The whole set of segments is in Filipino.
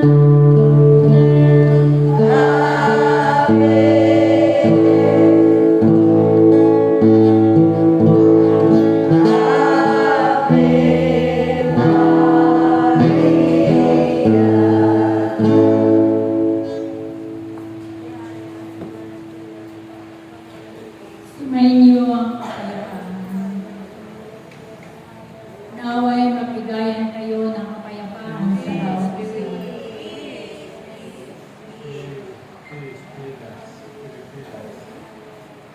Sumainyo ang kapayapaan. Naway mabigayan kayo ng kapayapaan sa bawat isa.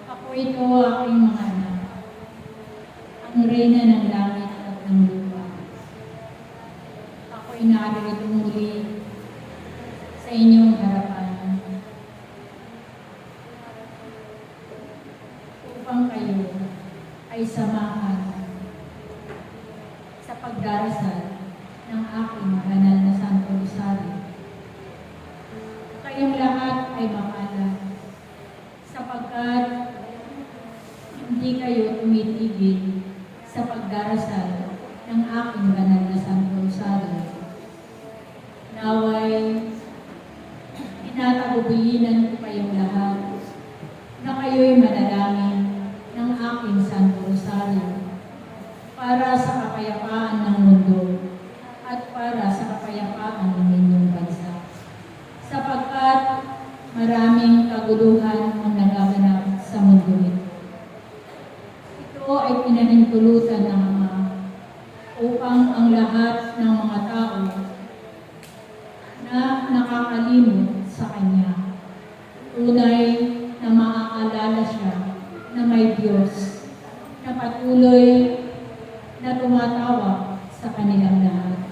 Ako ito aking mga anak, ang reyna ng langit at ng lupa. Ako'y narito muli sa inyong harapan upang kayo ay samahan sa pagdarasal ng aking banal na Santo Rosario. Kayong lahat ay makalat sapagkat hindi kayo tumitigil sa pagdarasal ng aking banal na Santo Rosario. Naway tinatagubilinan ko kayong lahat na kayo'y manalangin ng aking Santo Rosario para sa kapayapaan ng mundo at para sa kapayapaan ng inyong bansa. Sapagkat maraming kaguluhan ang nagaganap sa mundo ito. Ito ay pinahintulutan ng Ama upang ang lahat ng mga tao na nakakalimot sa Kanya tunay na maaalala siya na may Diyos na patuloy na tumatawag sa kanilang lahat.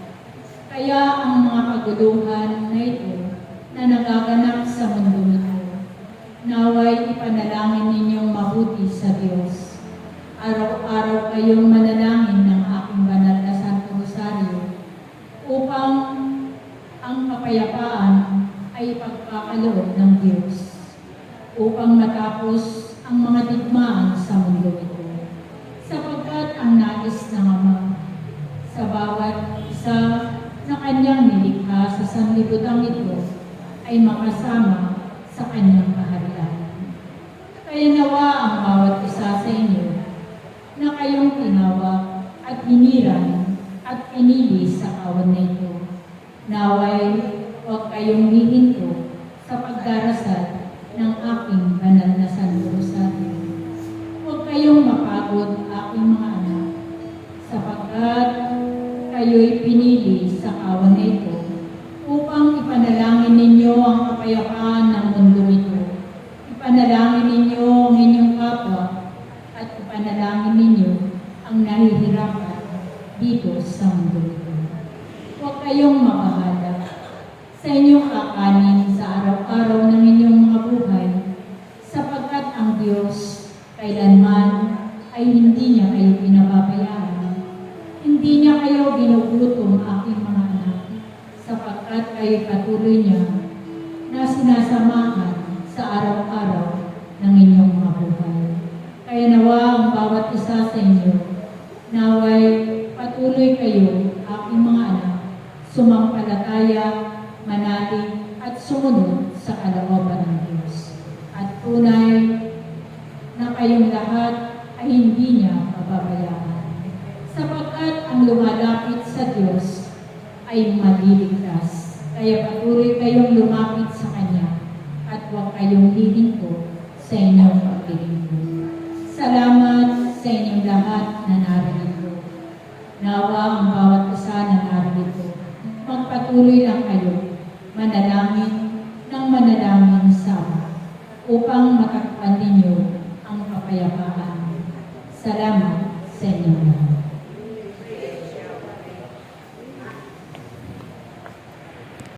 Kaya ang mga kaguluhan na ito na nagaganap sa mundo ito, naway ipanalangin ninyong mabuti sa Diyos. Araw-araw kayong manalangin ng aking banal na Santo Rosario upang ang kapayapaan ay pagkakaloob ng Diyos upang matapos ang mga digmaan sa mundo ito. Sapagkat ang nais ng Ama sa bawat isa na Kanyang nilikha sa sanlibutan ito ay makasama sa Kanyang kaharian. Kaya nawa ang bawat isa sa inyo na kayong tinawag at hiniran at pinili sa kawan na ito. Naway huwag kayong hihinto sa pagdarasal ng aking banal na Santo Rosario. Huwag kayong mapagod, aking mga anak, sapagkat kayo'y pinili sa kawan na ito upang ipanalangin ninyo ang kapayapaan ng mundo ito. Ipanalangin ninyo ang inyong kapwa at ipanalangin ninyo ang nahihirapan dito sa mundo ito. Huwag kayong mabahala sa inyong kakanin sa araw-araw ng inyong mga buhay, sapagkat ang Diyos kailanman ay hindi niya kayo pinababayaan. Hindi niya kayo ginugutom, aking mga anak, sapagkat kayo patuloy niya na sinasamahan sa araw-araw ng inyong mga buhay. Kaya nawa ang bawat isa sa inyo, naway patuloy kayo, aking mga anak, sumampalataya, manalig at sumunod sa kalooban ng Diyos. At tunay na kayong lahat ay hindi niya pababayaan. Sapagkat ang lumalapit sa Diyos ay maliligtas. Kaya patuloy kayong lumapit sa Kanya at huwag kayong hihinto sa inyong paglilingkod. Salamat sa inyong lahat na narito. Nawa ang bawat isa na narito. Magpatuloy lang kayo, manalangin ng manalangin sama upang matakpan ninyo ang kapayapaan. Salamat sa inyo.